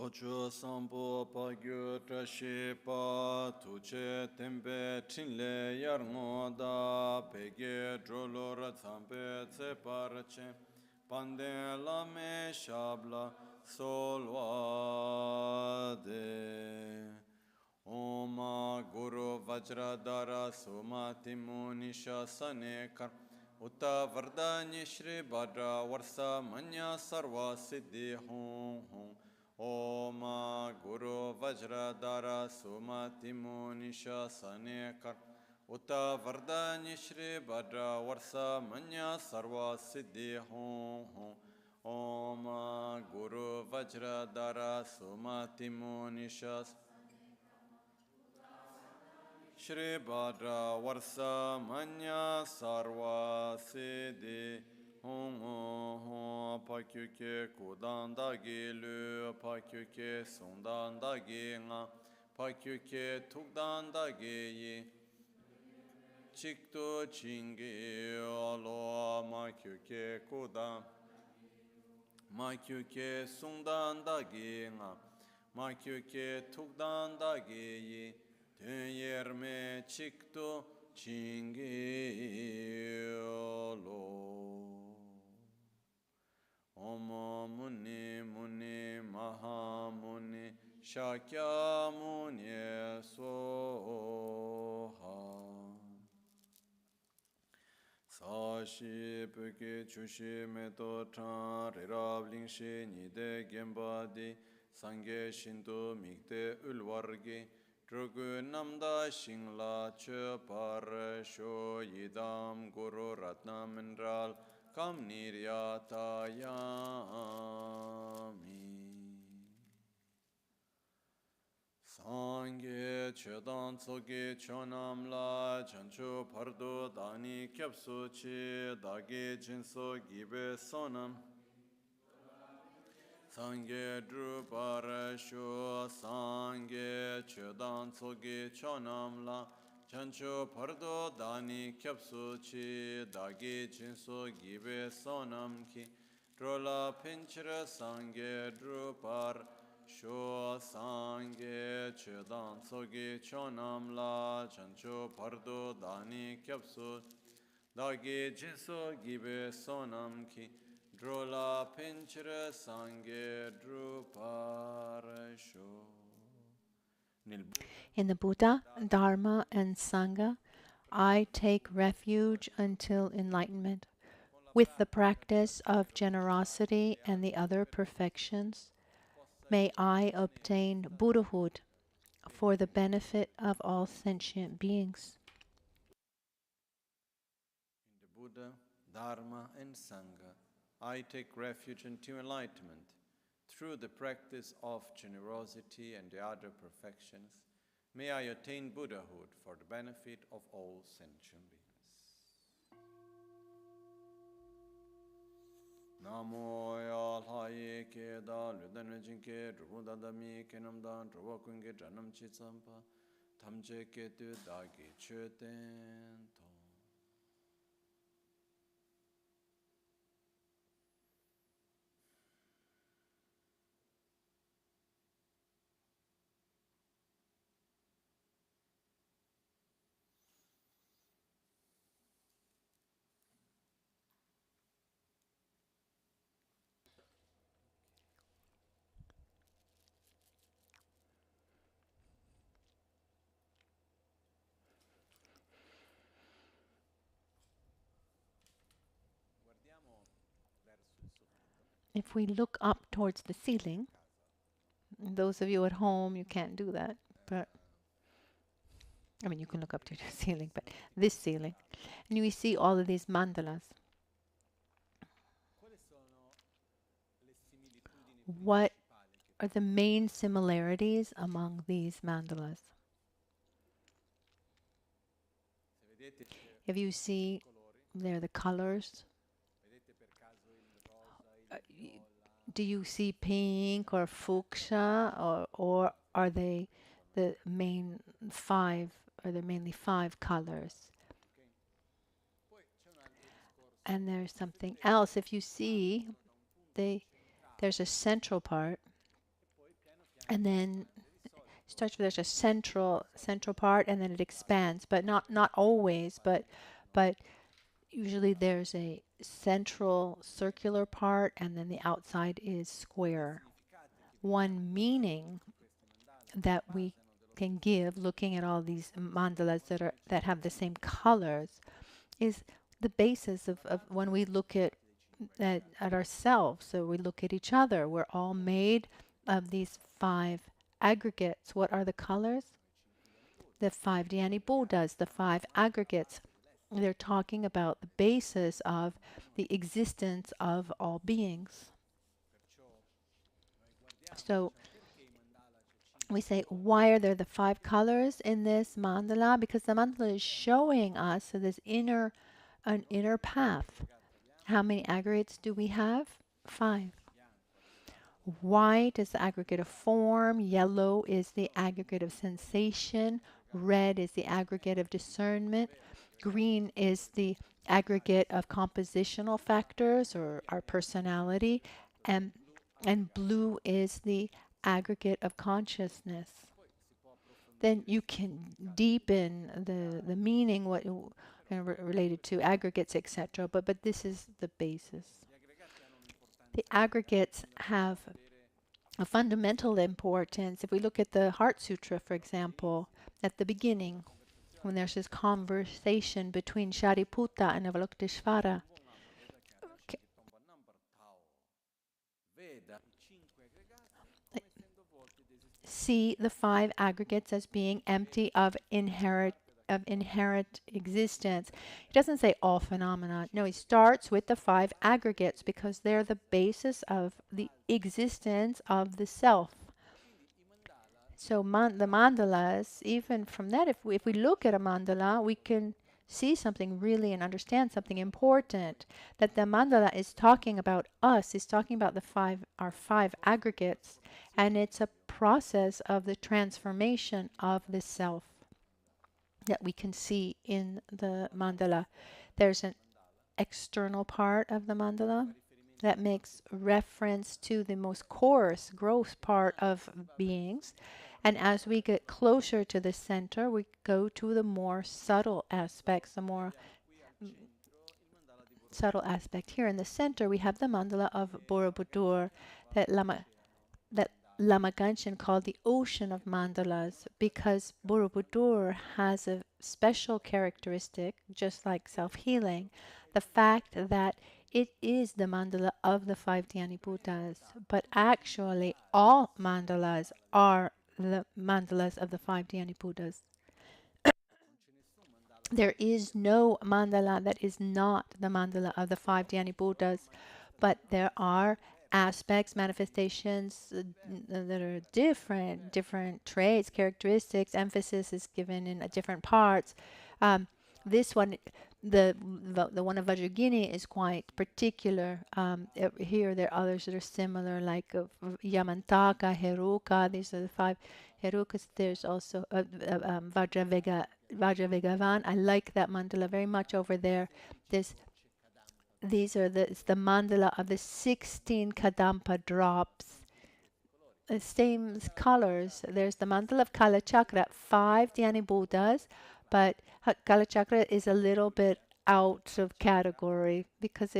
Tocho sambo pa gyu trashi pa tuche tempe chinle yar ngoda pege drolor tsampe tse parche pande lame shabla solvade Oma Guru Vajradhara Sumati Munisha Sanekar Utta Vardanya Shri Bhadra Varsa Manya Sarva Siddhi Hum Hum Oma Guru Vajradhara Sumati Munisha Sanekar Utta Vardanya Shri Bhadra Varsa Manya Sarva Siddhi Hum Hum Oma Guru Vajradhara Sumati Munisha Shri Bhadra Varsa Manya Sarva Siddhi Hum Hum Pakyuke Kudanda Gilu Pakyuke Sundanda Ginga Pakyuke Tukdanda Giyi Chikto Chingi Alo Makyuke Kudan Makyuke Sundanda Ginga Makyuke Tukdanda Giyi Yerme Chikto Chingiolo Om Muni Muni Maha Muni Shakya Muni Soha Sashi Puke Chushi Meto Chan Rirab Lingshi Nide Gembadi Sangye Shinto Mikte Ulvargi Drugu Namda Shingla Che Par Sho Yidam Guru Ratna Mineral Kam Niryatayami Sangye Chedan Tsoge Chonam La Chanchu Pardo Dani Kyapsu Chi Dagi Jinso Gibe Sonam Sangye Drupara Shu Sangye Chedan Tsogi Chonam La Chancho Pardo Dani Kyapsu Chi Dagi Jinso Gibe Sonam Ki Drola Pinchra Sangye Drupar Shu Sangye Chedan Tsogi Chonam La Chancho Pardo Dani Kyapsu Dagi Jinso Gibe Sonam Ki Drola Pinchra Sangye Druparasho. In the Buddha, Dharma, and Sangha, I take refuge until enlightenment. With the practice of generosity and the other perfections, may I obtain Buddhahood for the benefit of all sentient beings. In the Buddha, Dharma, and Sangha, I take refuge until enlightenment. Through the practice of generosity and the other perfections, may I attain Buddhahood for the benefit of all sentient beings. Namo ya lhaye ke da ludan jinke druda dami kenam dan druwa kunge janam chi tsampa tamje ke tu dagi chöten to. If we look up towards the ceiling, those of you at home, you can't do that, but I mean, you can look up to the ceiling, but this ceiling, and we see all of these mandalas. What are the main similarities among these mandalas? If you see, there the colors. Do you see pink or fuchsia, or are they the main five? Are there mainly five colors? And there's something else. If you see, there's a central part, and then starts with there's a central part, and then it expands, but not always, but usually there's a central circular part, and then the outside is square. One meaning that we can give looking at all these mandalas that have the same colors is the basis of when we look at ourselves. So we look at each other. We're all made of these 5 aggregates. What are the colors? The 5 Dhyani Buddhas, the 5 aggregates. They're talking about the basis of the existence of all beings. So we say, why are there the 5 colors in this mandala? Because the mandala is showing us this an inner path. How many aggregates do we have? 5. White is the aggregate of form, yellow is the aggregate of sensation, red is the aggregate of discernment, green is the aggregate of compositional factors or our personality, and blue is the aggregate of consciousness. Then you can deepen the meaning what related to aggregates, etc. But this is the basis. The aggregates have a fundamental importance. If we look at the Heart Sutra, for example, at the beginning, when there's this conversation between Shariputra and Avalokiteshvara, see the 5 aggregates as being empty of inherent existence. He doesn't say all phenomena. No, he starts with the 5 aggregates because they're the basis of the existence of the self. So the mandalas, even from that, if we look at a mandala, we can see something really and understand something important. That the mandala is talking about us, is talking about our 5 aggregates, and it's a process of the transformation of the self that we can see in the mandala. There's an external part of the mandala that makes reference to the most coarse, gross part of beings. And as we get closer to the center, we go to the more subtle aspects, the more subtle aspect. Here in the center, we have the mandala of Borobudur that Lama Gangchen called the ocean of mandalas, because Borobudur has a special characteristic, just like self-healing, the fact that it is the mandala of the 5 Dhyani Buddhas, but actually all mandalas are the mandalas of the 5 Dhyani Buddhas. There is no mandala that is not the mandala of the 5 Dhyani Buddhas, but there are aspects, manifestations that are different traits, characteristics, emphasis is given in different parts. This one, the one of Vajragini is quite particular. Here there are others that are similar, like Yamantaka, Heruka. These are the 5 Herukas. There's also Vajravegavan. I like that mandala very much over there. These are it's the mandala of the 16 Kadampa drops. The same colors. There's the mandala of Kala Chakra, 5 Dhyani Buddhas, but Kala Chakra is a little bit out of category because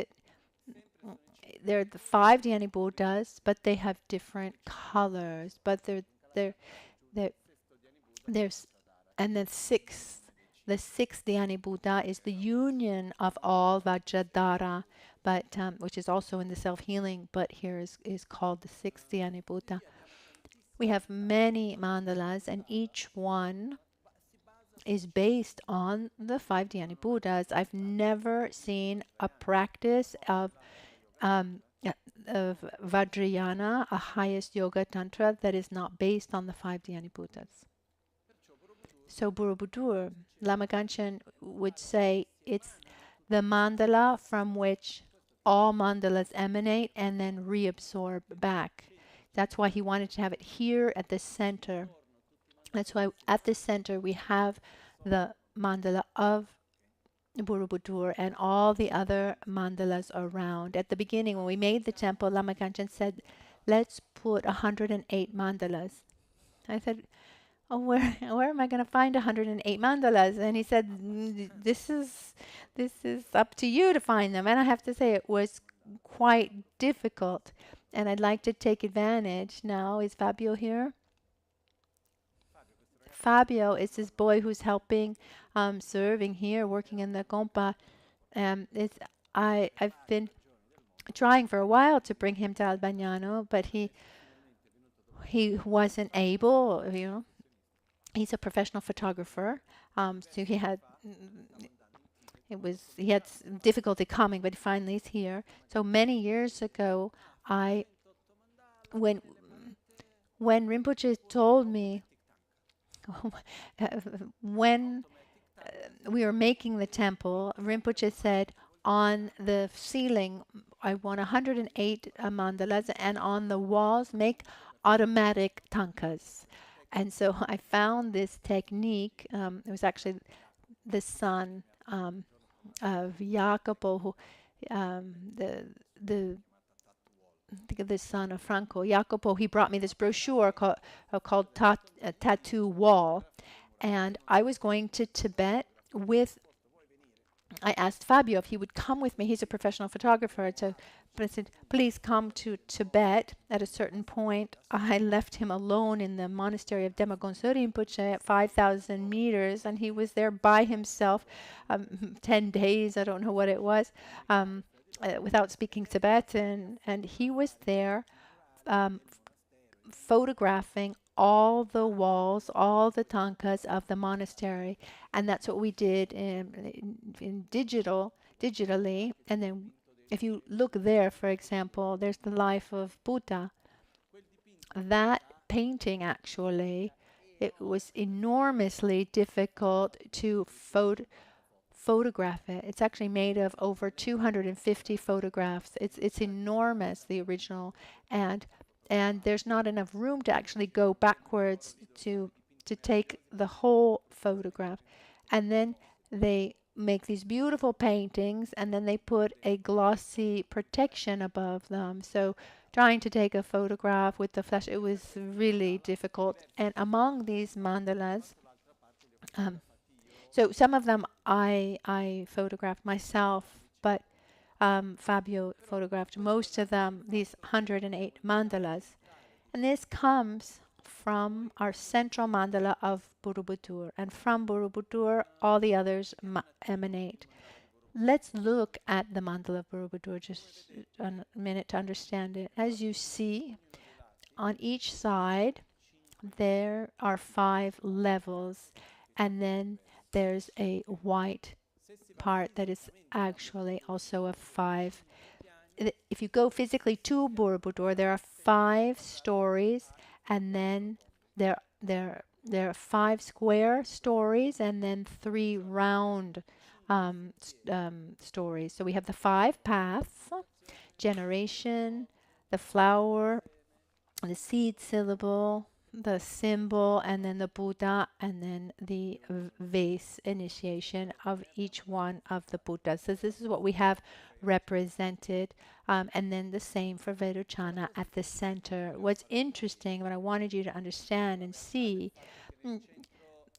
they're the 5 Dhyani Buddhas, but they have different colors. But there's and the sixth Dhyani Buddha is the union of all Vajradhara, but which is also in the self-healing, but here is called the 6th Dhyani Buddha. We have many mandalas, and each one is based on the 5 Dhyani Buddhas. I've never seen a practice of Vajrayana, a highest yoga tantra, that is not based on the 5 Dhyani Buddhas. So Borobudur, Lama Gangchen would say it's the mandala from which all mandalas emanate and then reabsorb back. That's why he wanted to have it here at the center. That's why at the center we have the mandala of Borobudur and all the other mandalas around. At the beginning, when we made the temple, Lama Gangchen said, let's put 108 mandalas. I said, oh, where am I going to find 108 mandalas? And he said, this is up to you to find them. And I have to say it was quite difficult. And I'd like to take advantage now. Is Fabio here? Fabio is this boy who's helping, serving here, working in the compa. It's I've been trying for a while to bring him to Albagnano, but he wasn't able. He's a professional photographer, so he had difficulty coming, but finally he's here. So many years ago, I when Rinpoche told me when we were making the temple, Rinpoche said on the ceiling, I want 108 mandalas, and on the walls, make automatic tankas. And so I found this technique. It was actually the son of Jacopo, who, the I think of the son of Franco, Jacopo. He brought me this brochure called Tattoo Wall, and I was going to Tibet with. I asked Fabio if he would come with me. He's a professional photographer. But I said, please come to Tibet. At a certain point, I left him alone in the monastery of NgalSo Rinpoche at 5,000 meters, and he was there by himself 10 days, I don't know what it was, without speaking Tibetan. And he was there photographing all the walls, all the tankas of the monastery, and that's what we did in digitally. And then, if you look there, for example, there's the life of Buddha. That painting, actually, it was enormously difficult to photograph it. It's actually made of over 250 photographs. It's enormous, the original, and there's not enough room to actually go backwards to take the whole photograph. And then they make these beautiful paintings, and then they put a glossy protection above them. So trying to take a photograph with the flash, it was really difficult. And among these mandalas, so some of them I photographed myself, but Fabio photographed most of them, these 108 mandalas. And this comes from our central mandala of Borobudur. And from Borobudur, all the others emanate. Let's look at the mandala of Borobudur just a minute to understand it. As you see, on each side, there are 5 levels. And then there's a white part that is actually also a 5. If you go physically to Borobudur, there are 5 stories, and then there are 5 square stories, and then 3 round stories. So we have the 5 paths: generation, the flower, the seed syllable, the symbol, and then the Buddha, and then the vase initiation of each one of the Buddhas. So this is what we have represented, and then the same for Vairochana at the center. What's interesting, what I wanted you to understand and see,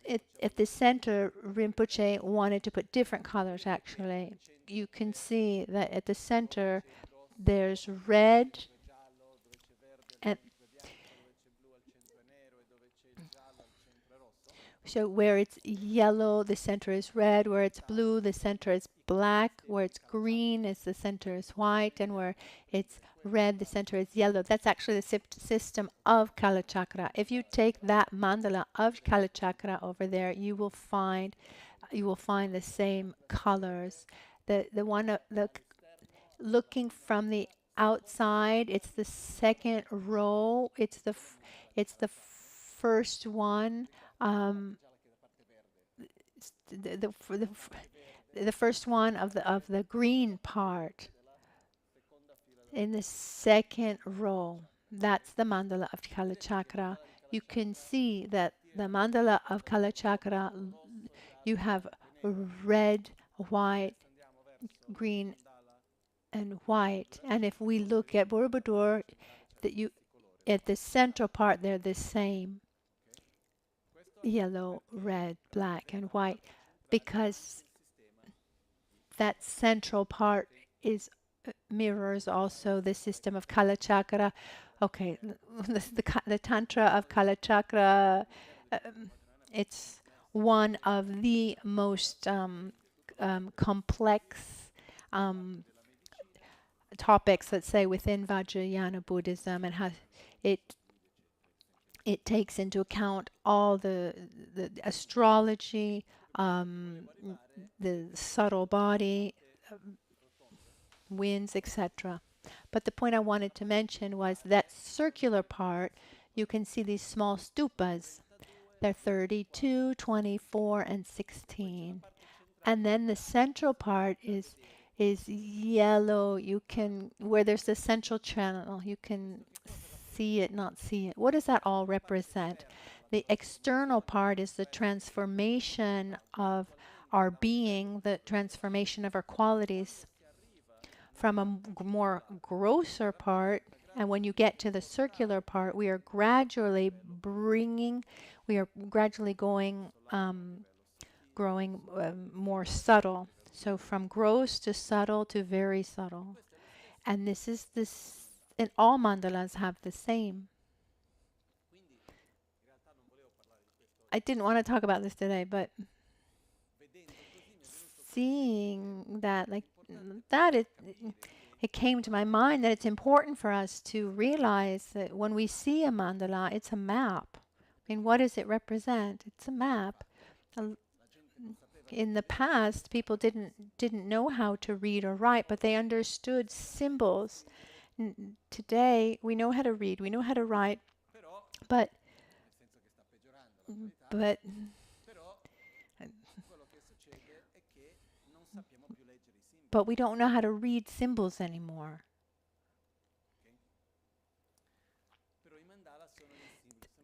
at the center, Rinpoche wanted to put different colors, actually. You can see that at the center, there's red, and so where it's yellow, the center is red. Where it's blue, the center is black. Where it's green, the center is white. And where it's red, the center is yellow. That's actually the system of Kala Chakra. If you take that mandala of Kala Chakra over there, you will find the same colors. The one looking from the outside, it's the second row. It's the first one. The first one of the green part in the second row. That's the mandala of Kala Chakra. You can see that the mandala of Kala Chakra, you have red, white, green, and white. And if we look at Borobudur, at the central part, they're the same. yellow, red, black, and white, because that central part is mirrors also the system of Kala Chakra. Okay, the Tantra of Kala Chakra, it's one of the most complex um, topics, let's say, within Vajrayana Buddhism, and how it it takes into account all the astrology, the subtle body, winds, etc. But the point I wanted to mention was that circular part, you can see these small stupas. They're 32, 24, and 16. And then the central part is yellow. You can, where there's the central channel, you can see it, not see it. What does that all represent? The external part is the transformation of our being, the transformation of our qualities from a more grosser part. And when you get to the circular part, we are gradually going, growing more subtle. So from gross to subtle to very subtle. And and all mandalas have the same. I didn't want to talk about this today, but seeing that, like that, it came to my mind that it's important for us to realize that when we see a mandala, it's a map. I mean, what does it represent? It's a map. In the past, people didn't know how to read or write, but they understood symbols. Today, we know how to read, we know how to write, but but but we don't know how to read symbols anymore.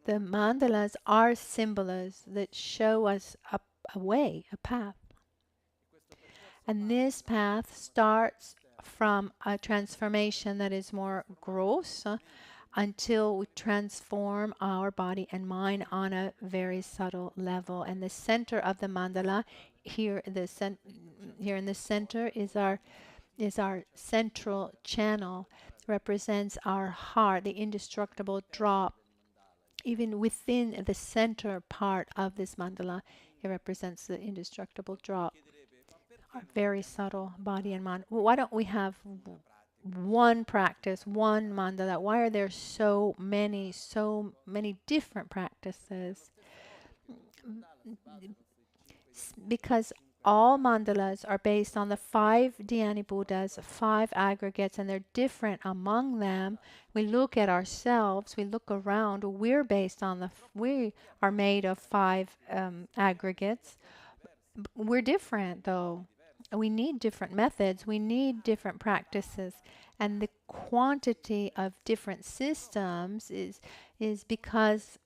The mandalas are symbols that show us a way, a path. And this path starts from a transformation that is more gross until we transform our body and mind on a very subtle level. And the center of the mandala, here in the center, is our central channel, represents our heart, the indestructible drop. Even within the center part of this mandala, it represents the indestructible drop, our very subtle body and mind. Well, why don't we have one practice, one mandala? Why are there so many different practices? Because all mandalas are based on the 5 Dhyani Buddhas, 5 aggregates, and they're different among them. We look at ourselves, we look around, we are made of 5 aggregates. We're different though. We need different methods, we need different practices, and the quantity of different systems is because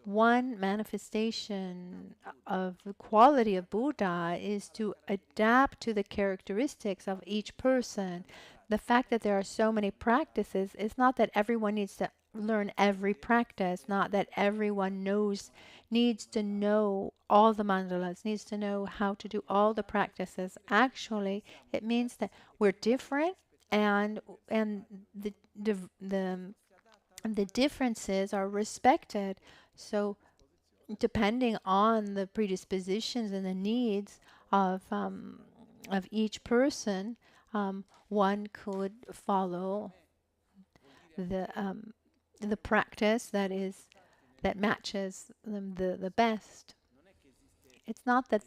one manifestation of the quality of Buddha is to adapt to the characteristics of each person. The fact that there are so many practices is not that everyone needs to learn every practice, not that everyone needs to know all the mandalas, needs to know how to do all the practices. Actually, it means that we're different, and the differences are respected. So depending on the predispositions and the needs of each person, one could follow the practice that matches them the best. It's not that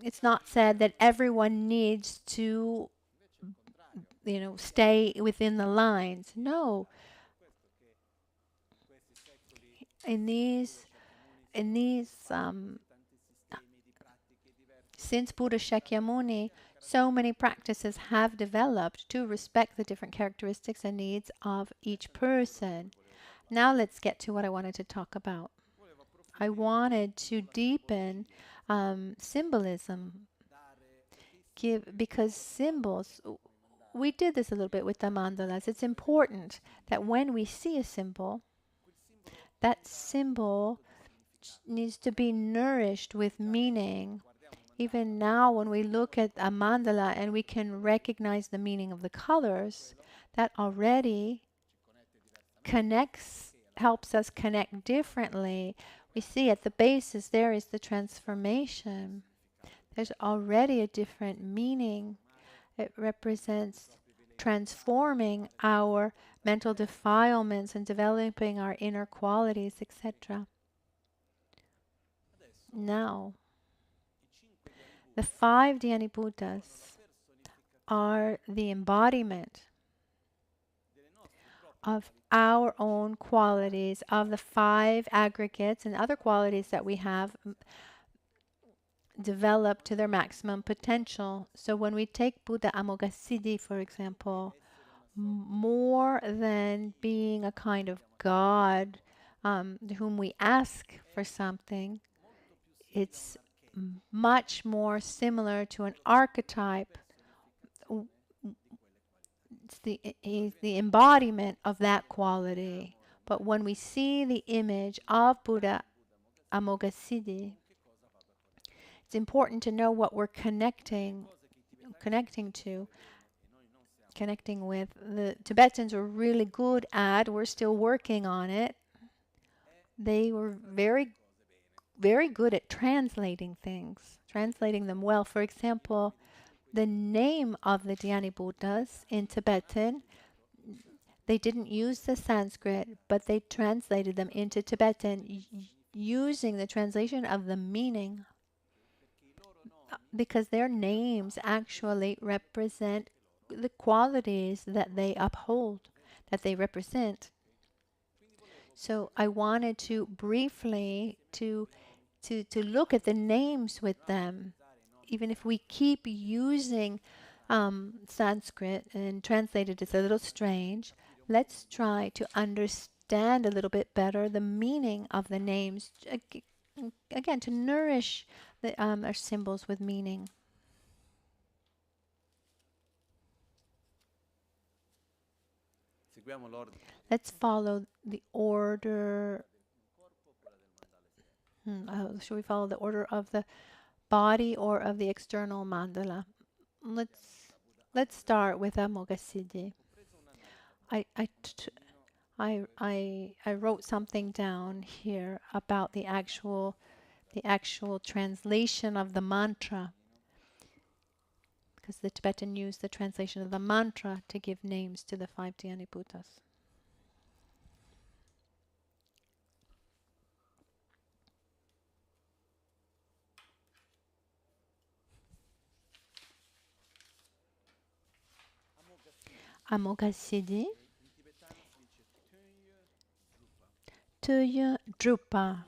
it's not said that everyone needs to stay within the lines. No. In these since Buddha Shakyamuni, so many practices have developed to respect the different characteristics and needs of each person. Now let's get to what I wanted to talk about. I wanted to deepen symbolism, because symbols, we did this a little bit with the mandalas. It's important that when we see a symbol, that symbol needs to be nourished with meaning. Even now, when we look at a mandala and we can recognize the meaning of the colors, that already helps us connect differently. We see at the basis there is the transformation. There's already a different meaning. It represents transforming our mental defilements and developing our inner qualities, etc. Now, the 5 Dhyani Buddhas are the embodiment of our own qualities, of the 5 aggregates and other qualities that we have developed to their maximum potential. So when we take Buddha Amoghasiddhi, for example, more than being a kind of God whom we ask for something, it's much more similar to an archetype. He's the embodiment of that quality. But when we see the image of Buddha Amoghasiddhi, it's important to know what we're connecting to. Connecting with. The Tibetans were really good at, we're still working on it. They were very, very good at translating things, translating them well. For example, the name of the Dhyani Buddhas in Tibetan, they didn't use the Sanskrit, but they translated them into Tibetan using the translation of the meaning, because their names actually represent the qualities that they uphold, that they represent. So I wanted to briefly to look at the names with them. Even if we keep using Sanskrit and translate it, it's a little strange. Let's try to understand a little bit better the meaning of the names. Again, to nourish our symbols with meaning. Let's follow the order. Should we follow the order of the body or of the external mandala? Let's start with Amoghasiddhi. I wrote something down here about the actual translation of the mantra, because the Tibetan used the translation of the mantra to give names to the 5 Dhyani Buddhas. Amoghasiddhi, Tunya Drupa,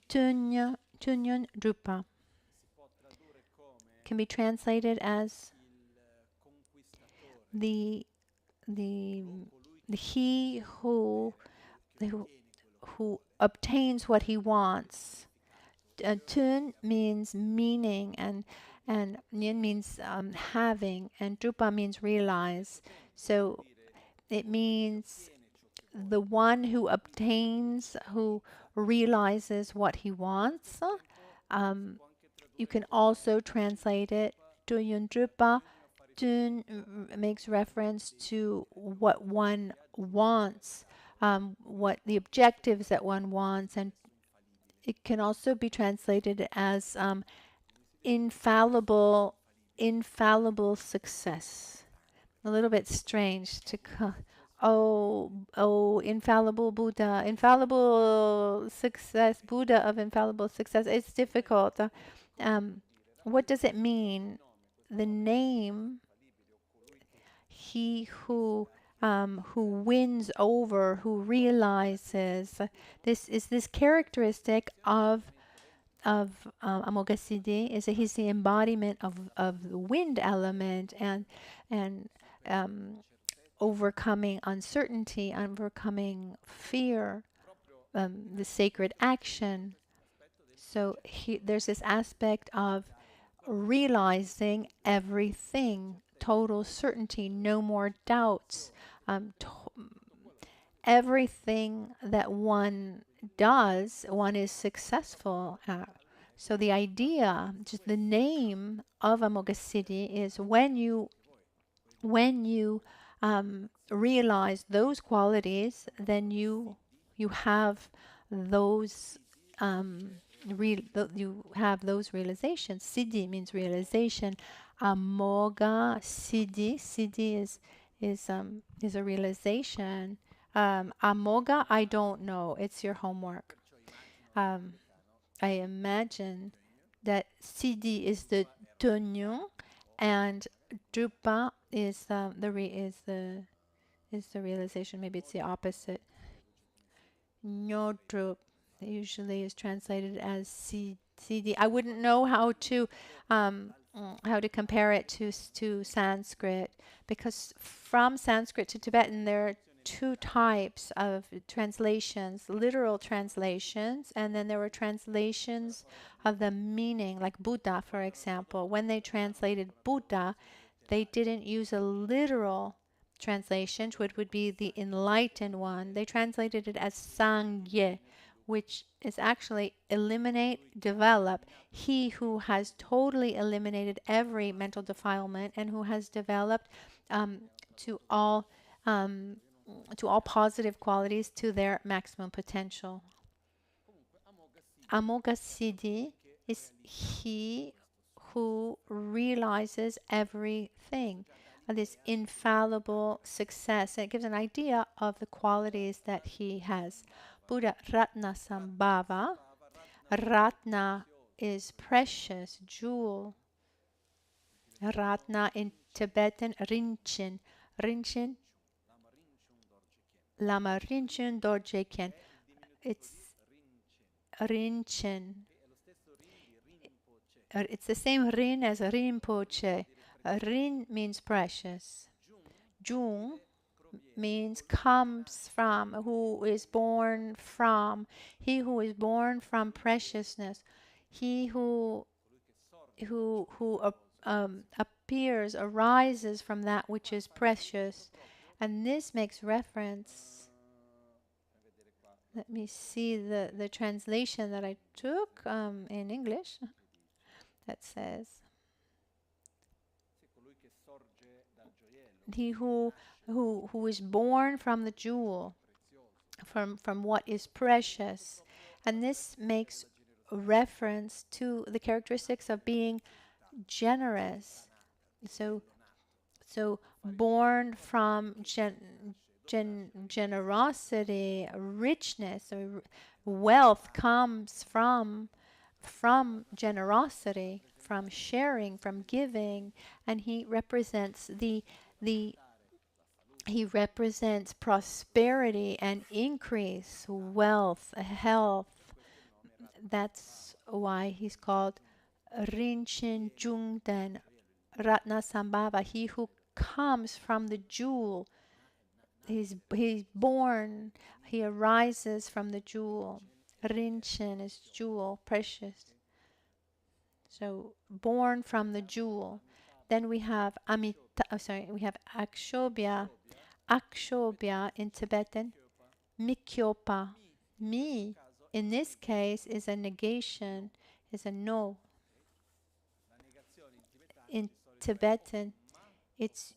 Tunya Drupa can be translated as the he who obtains what he wants. Tun means meaning, and Nyen means having, and Drupa means realize. So it means the one who obtains, who realizes what he wants. You can also translate it Tuyun Drupa. Tun makes reference to what one wants, what the objectives that one wants, and it can also be translated as infallible success. A little bit strange to infallible Buddha, infallible success, Buddha of infallible success. It's difficult. What does it mean? The name, he who wins over, who realizes. This is this characteristic of Amoghasiddhi, is that he's the embodiment of the wind element and overcoming uncertainty, overcoming fear, the sacred action. So there's this aspect of realizing everything, total certainty, no more doubts. Everything that one does, one is successful at. So the idea, just the name of Amoghasiddhi is when you realize those qualities, then you have those you have those realizations. Siddhi means realization. Amogha siddhi, is a realization. Amogha, I don't know. It's your homework. Um, I imagine that siddhi is the tenyon, and drupa is is the realization. Maybe it's the opposite. Nyodrup usually is translated as CD. I wouldn't know how to compare it to Sanskrit, because from Sanskrit to Tibetan there are two types of translations: literal translations, and then there were translations of the meaning, like Buddha, for example. When they translated Buddha, they didn't use a literal translation, which would be the enlightened one. They translated it as Sangye, which is actually eliminate, develop. He who has totally eliminated every mental defilement and who has developed to all um, to all positive qualities to their maximum potential. Amoghasiddhi is he who realizes everything, this infallible success. And it gives an idea of the qualities that he has. Buddha Ratna Sambhava. Ratna is precious, jewel. Ratna in Tibetan, Rinchen. Rinchen, Lama Rinchen Dorje Khen. It's Rinchen. It's the same Rin as Rinpoche. Rin means precious. Jung means comes from, who is born from. He who is born from preciousness. He who appears, arises from that which is precious. And this makes reference. Let me see the translation that I took in English. That says, he who is born from the jewel, from what is precious. And this makes reference to the characteristics of being generous. So born from generosity, richness, or wealth comes from generosity, from sharing, from giving, and he represents he represents prosperity and increase, wealth, health. That's why he's called Rinchen Jungden Ratna Sambhava, he who comes from the jewel. He's born, he arises from the jewel. Rinchen is jewel, precious. So born from the jewel. Then we have we have Akshobhya. Akshobhya in Tibetan, Mikyopa. Mi in this case is a negation, is a no. In Tibetan, it's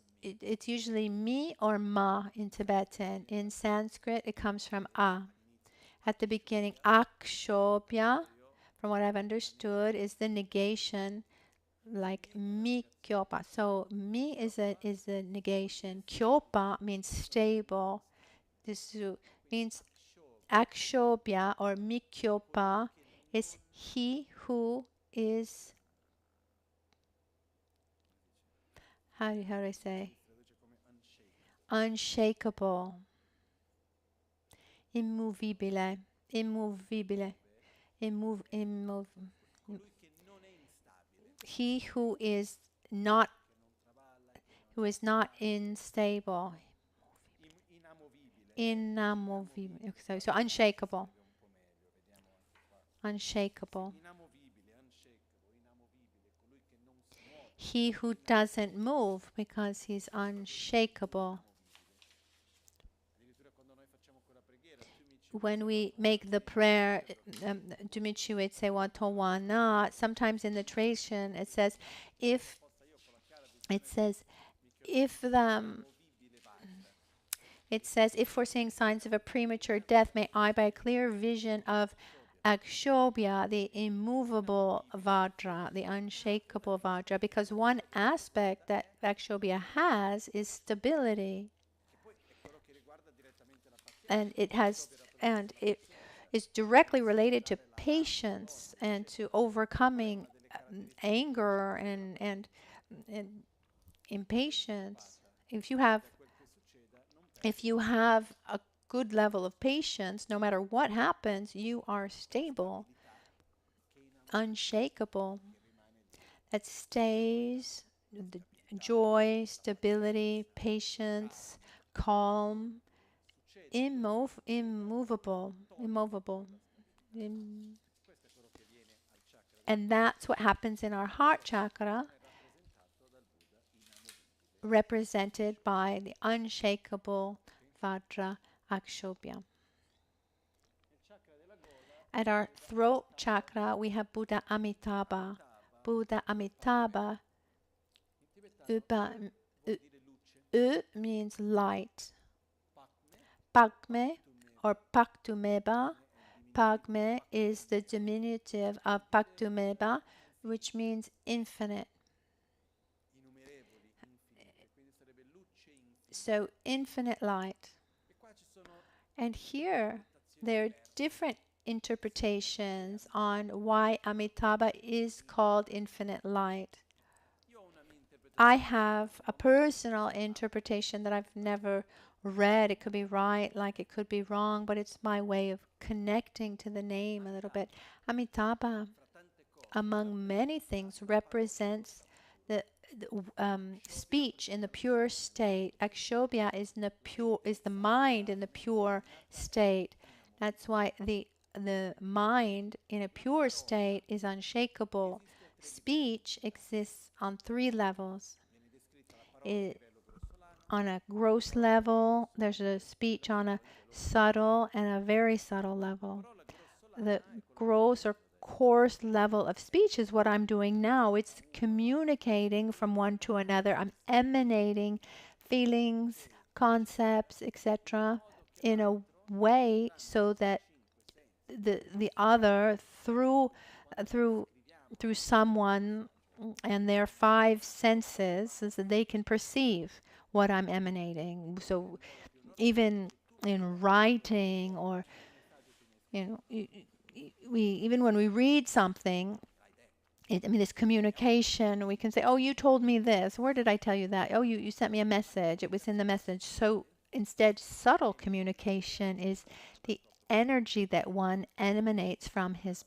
usually mi or ma in Tibetan. In Sanskrit, it comes from a. At the beginning, Akshobhya, from what I've understood, is the negation, like mi kyopa. So mi is a negation. Kyopa means stable. This means Akshobhya or mi kyopa is he who is, how do I say? Unshakable. Immovibile. Immovibile. He who is not unstable. Inamovibile. So unshakable. Unshakable. He who doesn't move because he's unshakable. when we make the prayer, Dumichiwe Tsewa Towana, sometimes in the tradition it says, if if the it says, if foreseeing signs of a premature death, may I, by a clear vision of Akshobhya, the immovable Vajra, the unshakable Vajra, because one aspect that Akshobhya has is stability. And it is directly related to patience and to overcoming anger and impatience. If you have a good level of patience, no matter what happens, you are stable, unshakable. That stays, the joy, stability, patience, calm, immovable. And that's what happens in our heart chakra, represented by the unshakable Vajra Akshobhya. At our throat chakra, we have Buddha Amitabha. Buddha Amitabha, U means light. Pakme or Paktumeba. Pakme is the diminutive of Paktumeba, which means infinite. So infinite light. And here there are different interpretations on why Amitabha is called infinite light. I have a personal interpretation that I've never read. It could be right, like it could be wrong, but it's my way of connecting to the name a little bit. Amitabha, among many things, represents the speech in the pure state. Akshobhya is the mind in the pure state. That's why the mind in a pure state is unshakable. Speech exists on 3 levels. On a gross level, there's a speech on a subtle and a very subtle level. The gross or coarse level of speech is what I'm doing now. It's communicating from one to another. I'm emanating feelings, concepts, etc. in a way so that the other through someone and their 5 senses, so that they can perceive what I'm emanating. So even in writing, or even when we read something, it's communication. We can say, oh, you told me this. Where did I tell you that? Oh, you sent me a message. It was in the message. So instead, subtle communication is the energy that one emanates from his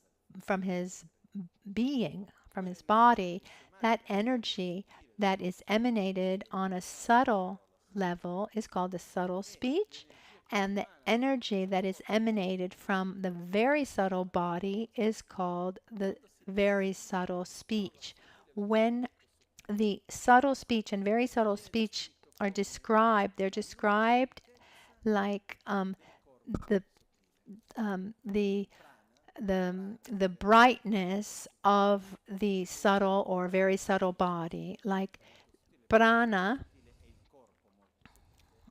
being, from his body. That energy that is emanated on a subtle level is called the subtle speech. And the energy that is emanated from the very subtle body is called the very subtle speech. When the subtle speech and very subtle speech are described, they're described like the brightness of the subtle or very subtle body, like prana.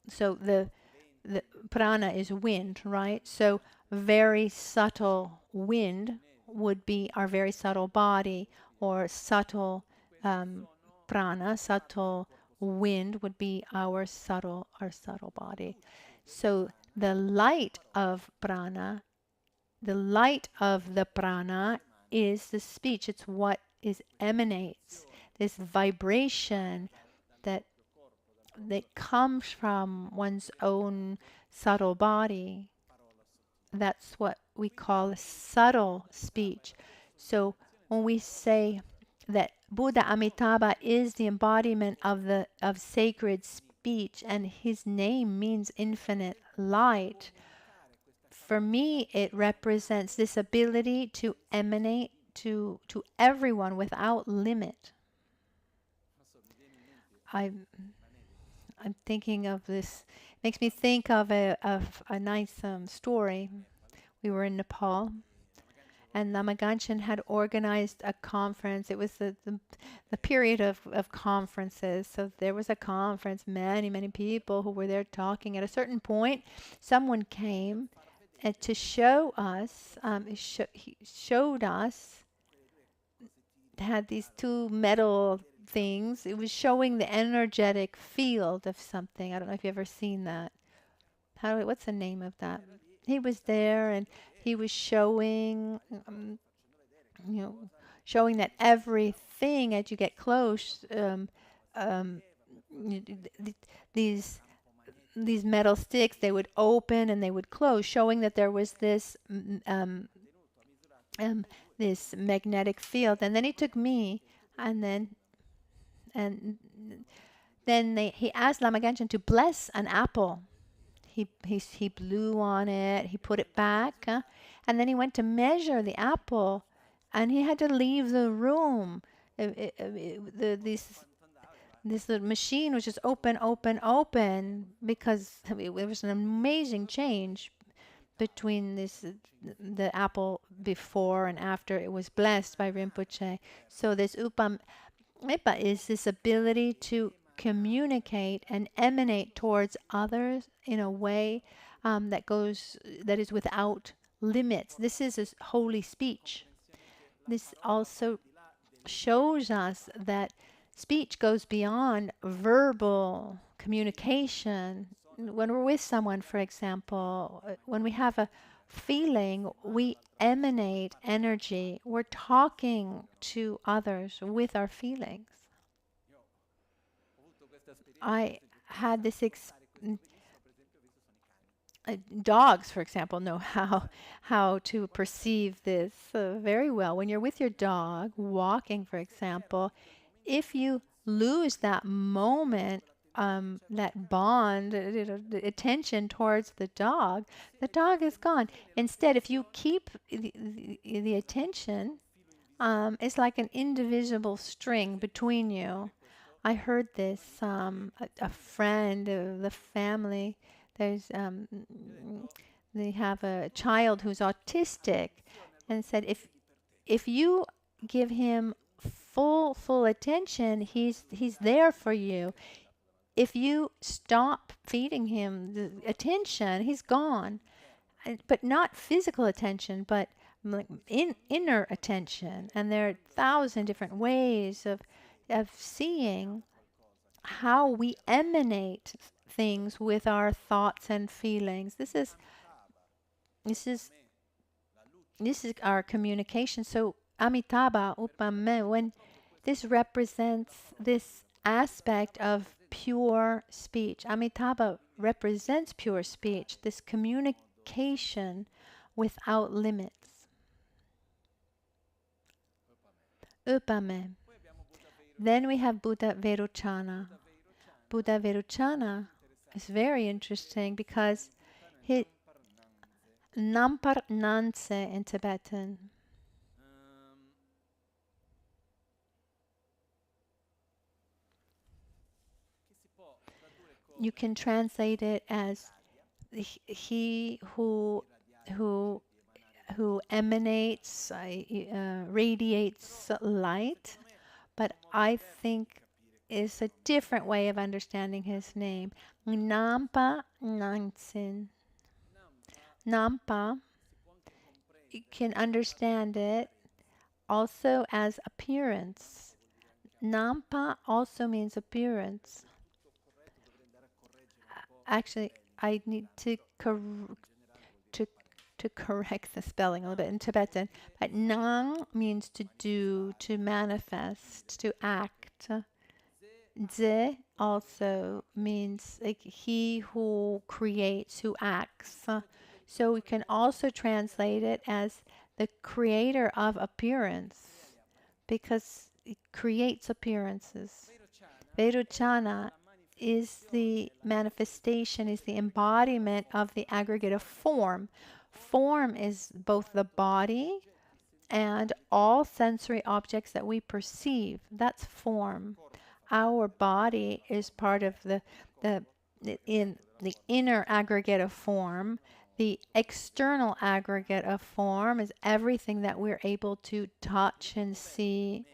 So the prana is wind, right? So very subtle wind would be our very subtle body, or subtle prana, subtle wind would be our subtle body. So the light of prana, the light of the prana is the speech. It's what emanates, this vibration that comes from one's own subtle body. That's what we call subtle speech. So when we say that Buddha Amitabha is the embodiment of sacred speech, and his name means infinite light, for me it represents this ability to emanate to everyone without limit. I'm thinking of this. makes me think of a nice story. We were in Nepal, and Lama Ganchen had organized a conference. It was the period of conferences. So there was a conference, many people who were there talking. At a certain point, someone came and to show us, he showed us, had these two metal things. It was showing the energetic field of something. I don't know if you've ever seen that. What's the name of that? He was there and he was showing, showing that everything as you get close, these metal sticks, they would open and they would close, showing that there was this this magnetic field. And then he took me, and then he asked Lama Ganchen to bless an apple. He blew on it, he put it back, and then he went to measure the apple, and he had to leave the room. This little machine was just open, because it was an amazing change between the apple before and after it was blessed by Rinpoche. So this Upametta is this ability to communicate and emanate towards others in a way that is without limits. This is a holy speech. This also shows us that speech goes beyond verbal communication. When we're with someone, for example, when we have a feeling, we emanate energy. We're talking to others with our feelings. I had this dogs, for example, know how to perceive this very well. When you're with your dog, walking, for example, if you lose that moment, that bond, the attention towards the dog is gone. Instead, if you keep the attention, it's like an indivisible string between you. I heard this, a friend of the family, they have a child who's autistic, and said if you give him full attention, he's there for you. If you stop feeding him the attention, he's gone. But not physical attention, but inner attention. And there are 1,000 different ways of seeing how we emanate things with our thoughts and feelings. This is our communication. So Amitabha Upame, when this represents this aspect of pure speech. Amitabha represents pure speech, this communication without limits. Upame. Then we have Buddha Vairochana. Buddha Vairochana is very interesting because he Nampar Nanse in Tibetan. You can translate it as he who emanates, radiates light, but I think is a different way of understanding his name. Nampa Nansin. Nampa, you can understand it also as appearance. Nampa also means appearance. Actually, I need to correct the spelling a little bit in Tibetan. But Nang means to do, to manifest, to act. Ze also means like he who creates, who acts. So we can also translate it as the creator of appearance, because it creates appearances. Vairochana is the manifestation, is the embodiment of the aggregate of form. Form is both the body and all sensory objects that we perceive. That's form. Our body is part of the in the inner aggregate of form. The external aggregate of form is everything that we're able to touch and see.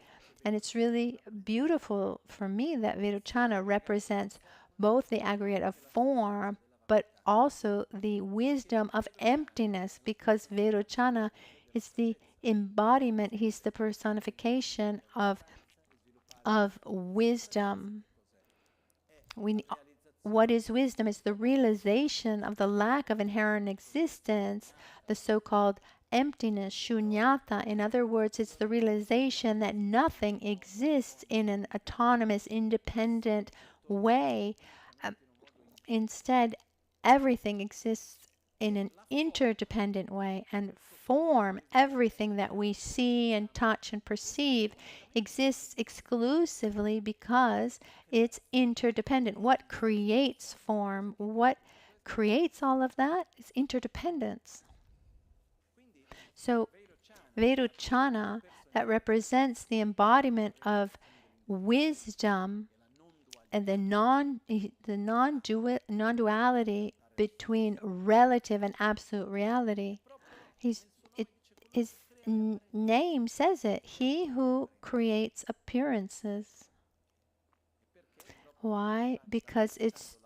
And it's really beautiful for me that Vairochana represents both the aggregate of form, but also the wisdom of emptiness, because Vairochana is the embodiment, he's the personification of wisdom. We, what is wisdom? It's the realization of the lack of inherent existence, the so-called emptiness, shunyata. In other words, it's the realization that nothing exists in an autonomous, independent way. Instead, everything exists in an interdependent way, and form, everything that we see and touch and perceive, exists exclusively because it's interdependent. What creates form, what creates all of that is interdependence. So Vairochana, that represents the embodiment of wisdom and the non-duality between relative and absolute reality. His name says it. He who creates appearances. Why? Because it's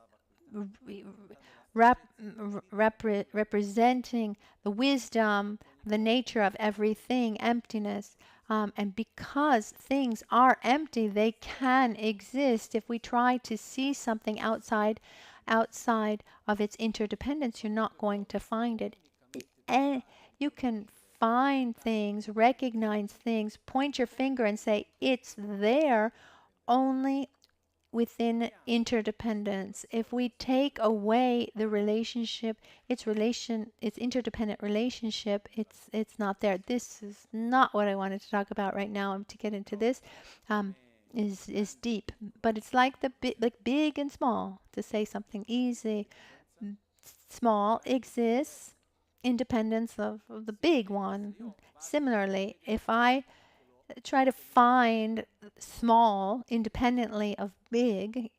representing the wisdom, the nature of everything, emptiness. And because things are empty, they can exist. If we try to see something outside of its interdependence, you're not going to find it. And you can find things, recognize things, point your finger and say it's there only within interdependence. If we take away the relationship, its interdependent relationship, it's not there. This is not what I wanted to talk about right now. To get into this is deep, but it's like like big and small. To say something easy, small exists, independence of the big one. Similarly, if I try to find small independently of big,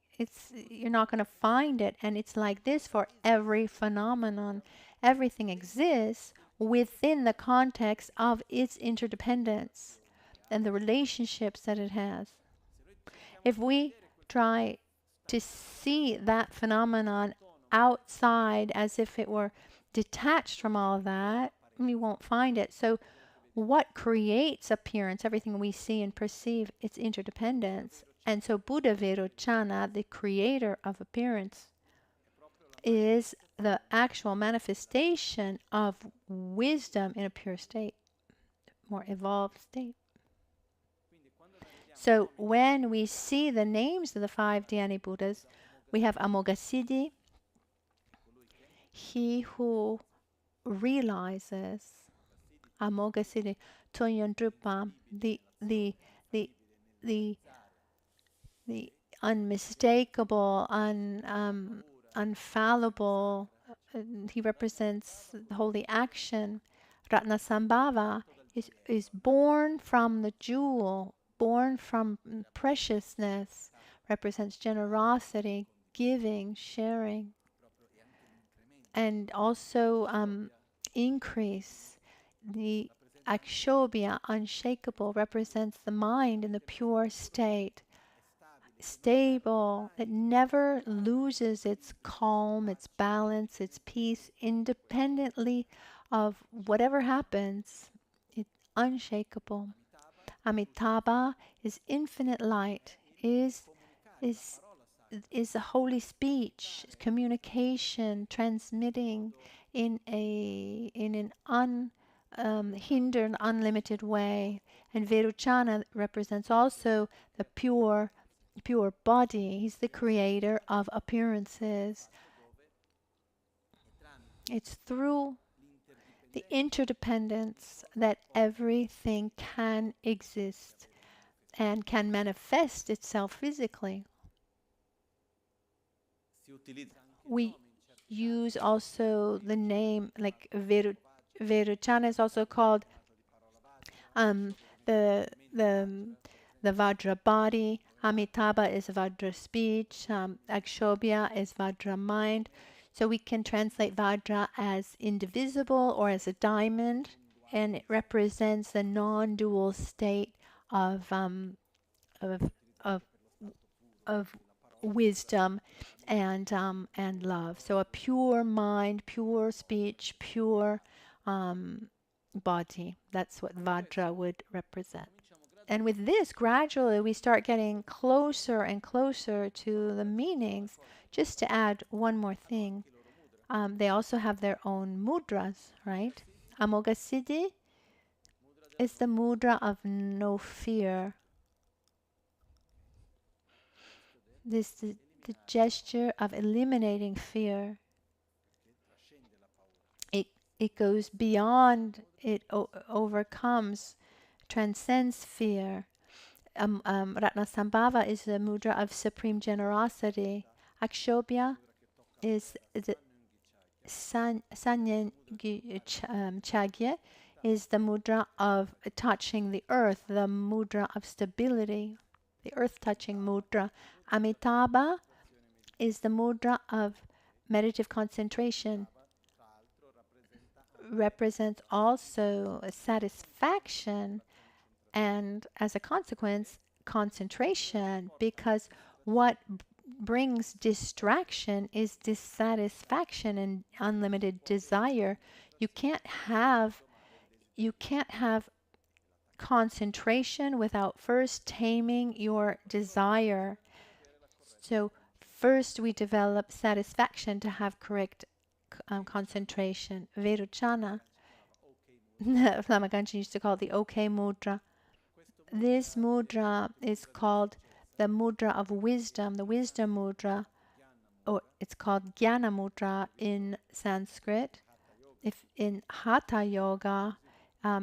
you're not going to find it. And it's like this for every phenomenon. Everything exists within the context of its interdependence and the relationships that it has. If we try to see that phenomenon outside as if it were detached from all of that, we won't find it. So what creates appearance, everything we see and perceive, it's interdependence. And so Buddha Vairochana, the creator of appearance, is the actual manifestation of wisdom in a pure state, more evolved state. So when we see the names of the 5 Dhyani Buddhas, we have Amoghasiddhi, he who realizes, Amoghasiddhi, Tonyon Drupa, the unmistakable, unfallible. He represents the holy action. Ratnasambhava is born from the jewel, born from preciousness, represents generosity, giving, sharing, and also increase. The Akshobhya, unshakable, represents the mind in the pure state. Stable, it never loses its calm, its balance, its peace, independently of whatever happens. It's unshakable. Amitabha is infinite light, is a holy speech, communication, transmitting in an unhindered, unlimited way. And Vairochana represents also the pure body. He's the creator of appearances. It's through the interdependence that everything can exist and can manifest itself physically. We use also the name, like Vairochana is also called the the Vajra body. Amitabha is Vajra speech. Akshobhya is Vajra mind. So we can translate Vajra as indivisible or as a diamond, and it represents the non-dual state of of of of wisdom and love. So a pure mind, pure speech, pure body. That's what Vajra would represent. And with this, gradually we start getting closer and closer to the meanings. Just to add one more thing, they also have their own mudras, right? Amoghasiddhi is the mudra of no fear. This is the gesture of eliminating fear. It goes beyond, it overcomes, transcends fear. Ratnasambhava is the mudra of supreme generosity. Akshobhya is the Sanyan Chagye is the mudra of touching the earth, the mudra of stability, the earth touching mudra. Amitabha is the mudra of meditative concentration, represents also satisfaction and, as a consequence, concentration, because what brings distraction is dissatisfaction and unlimited desire. You can't have concentration without first taming your desire. So first we develop satisfaction to have correct concentration. Veruchana, Lama Ganchen used to call it the OK mudra. This mudra is called the mudra of wisdom, the wisdom mudra, or it's called Jnana mudra in Sanskrit. If in Hatha yoga,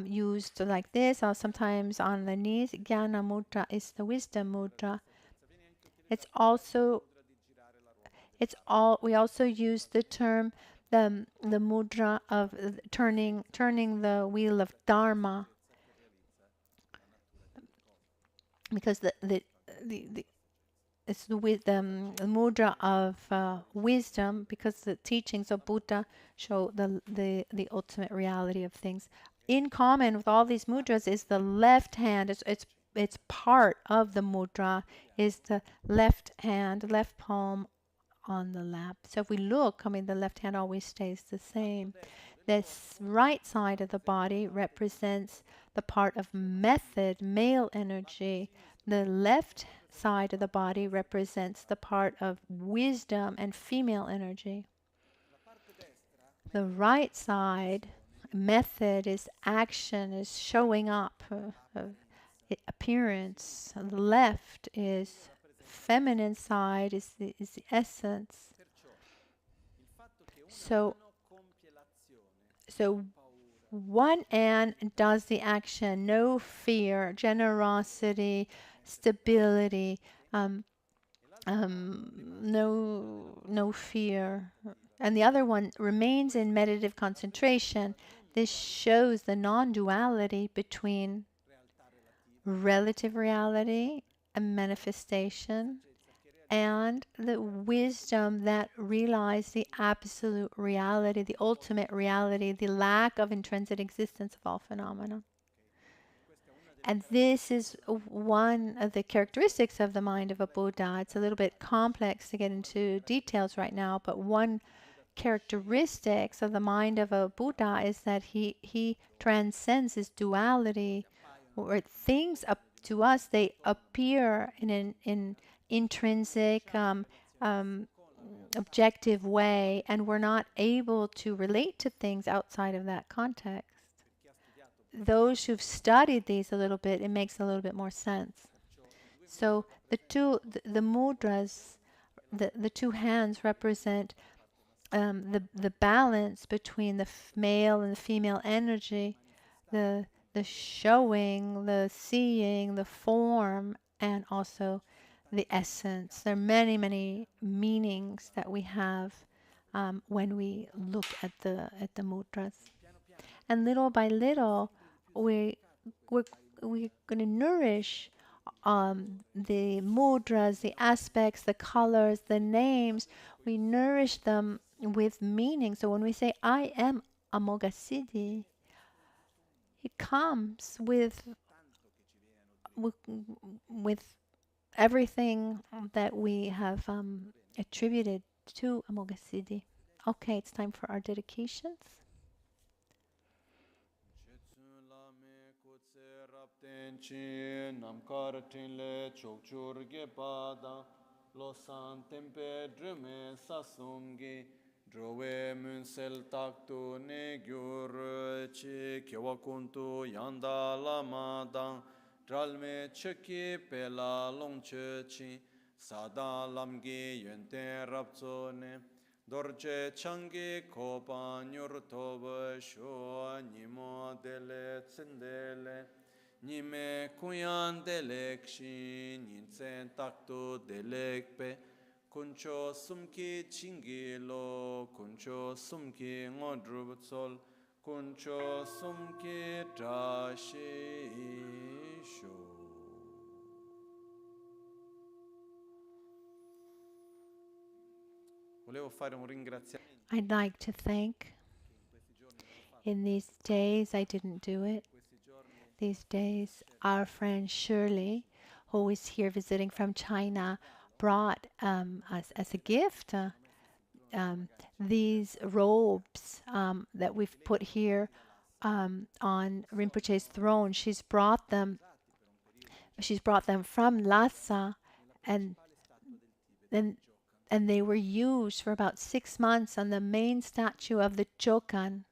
used like this, or sometimes on the knees, Jnana mudra is the wisdom mudra. We also use the term the mudra of turning the wheel of dharma, because it's the mudra of wisdom, because the teachings of Buddha show the ultimate reality of things. In common with all these mudras is the left hand. It's part of the mudra is the left hand, left palm on the lap. So if we look, the left hand always stays the same. This right side of the body represents the part of method, male energy. The left side of the body represents the part of wisdom and female energy. The right side, method, is action, is showing up, appearance. The left is feminine side, is the essence. So one hand does the action, no fear, generosity, stability, no fear. And the other one remains in meditative concentration. This shows the non-duality between relative reality and manifestation, and the wisdom that realizes the absolute reality, the ultimate reality, the lack of intrinsic existence of all phenomena. And this is one of the characteristics of the mind of a Buddha. It's a little bit complex to get into details right now, but one characteristics of the mind of a Buddha is that he transcends his duality, or things up to us, they appear in an intrinsic, objective way, and we're not able to relate to things outside of that context. Those who've studied these a little bit, it makes a little bit more sense. So the mudras, the two hands represent the balance between the male and the female energy, the showing, the seeing, the form, and also the essence. There are many, many meanings that we have when we look at the mudras. And little by little, we're going to nourish the mudras, the aspects, the colors, the names, we nourish them with meaning. So when we say, I am Amoghasiddhi, it comes with everything that we have attributed to Amoghasiddhi. Okay, it's time for our dedications. Drove munsel taktu ne gyur chi kyewa kuntu yanda lama dang dralme cheki pela long chi sada lamgi yente rapso ne dorje changi kopa nyur toba sho nimo dele tsendele nime kuyan delek shi ninsen taktu delek pe kuncho sumki chingi lo, kuncho sumki ngodrub sol, kuncho sumki trashi sho. Volevo fare un ringraziamento. I'd like to thank. In these days, I didn't do it. These days, our friend Shirley, who is here visiting from China, brought us as a gift these robes that we've put here on Rinpoche's throne. She's brought them from Lhasa, and then they were used for about 6 months on the main statue of the Chokan.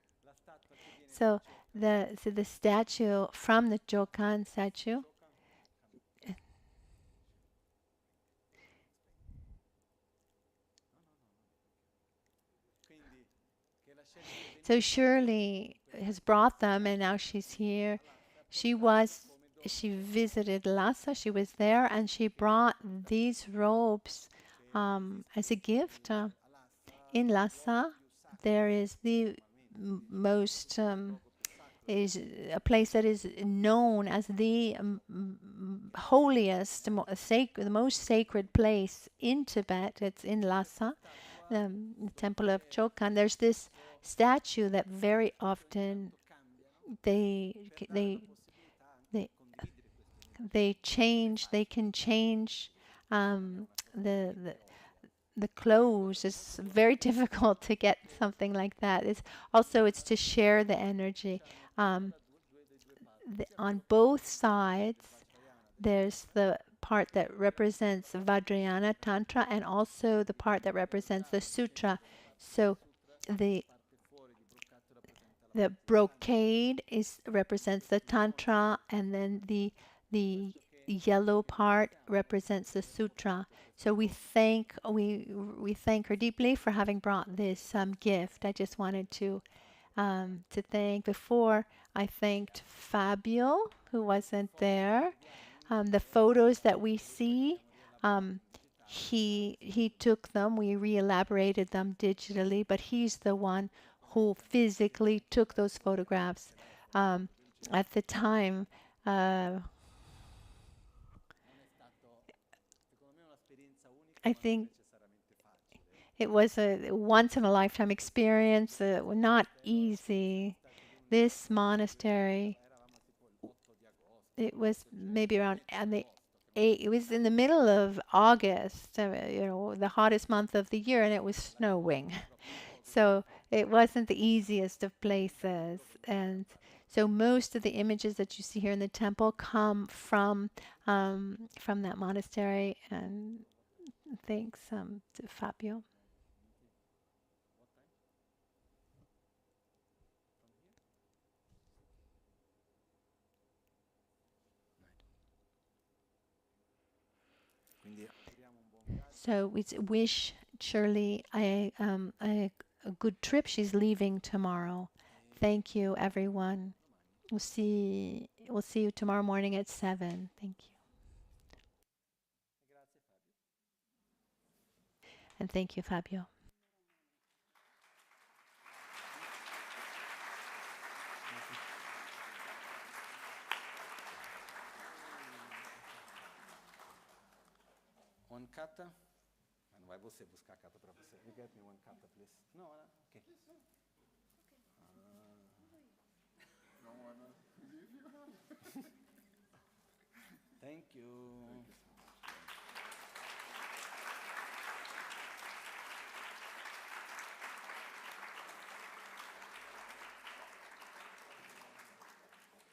So the statue from the Chokan statue. So Shirley has brought them, and now she's here. She visited Lhasa. She was there, and she brought these robes as a gift. In Lhasa, there is the most is a place that is known as the holiest, the most sacred place in Tibet. It's in Lhasa, the temple of Chokan. There's this statue that very often they change. They can change the clothes. It's very difficult to get something like that. It's to share the energy. On both sides, there's the part that represents Vajrayana Tantra and also the part that represents the Sutra. So the brocade represents the Tantra, and then the yellow part represents the Sutra. So we thank her deeply for having brought this gift. I just wanted to thank. Before I thanked Fabio, who wasn't there. The photos that we see, he took them. We re-elaborated them digitally, but he's the one who physically took those photographs. At the time, I think it was a once-in-a-lifetime experience, not easy. This monastery, it was maybe around it was in the middle of August, the hottest month of the year, and it was snowing. So it wasn't the easiest of places. And so most of the images that you see here in the temple come from that monastery. And thanks to Fabio. So we wish Shirley a good trip. She's leaving tomorrow. Thank you, everyone. We'll see you tomorrow morning at 7. Thank you. And thank you, Fabio. One kata? And vai você buscar a kata para você. You get me one kata, please. No, okay. Don't wanna. Thank you.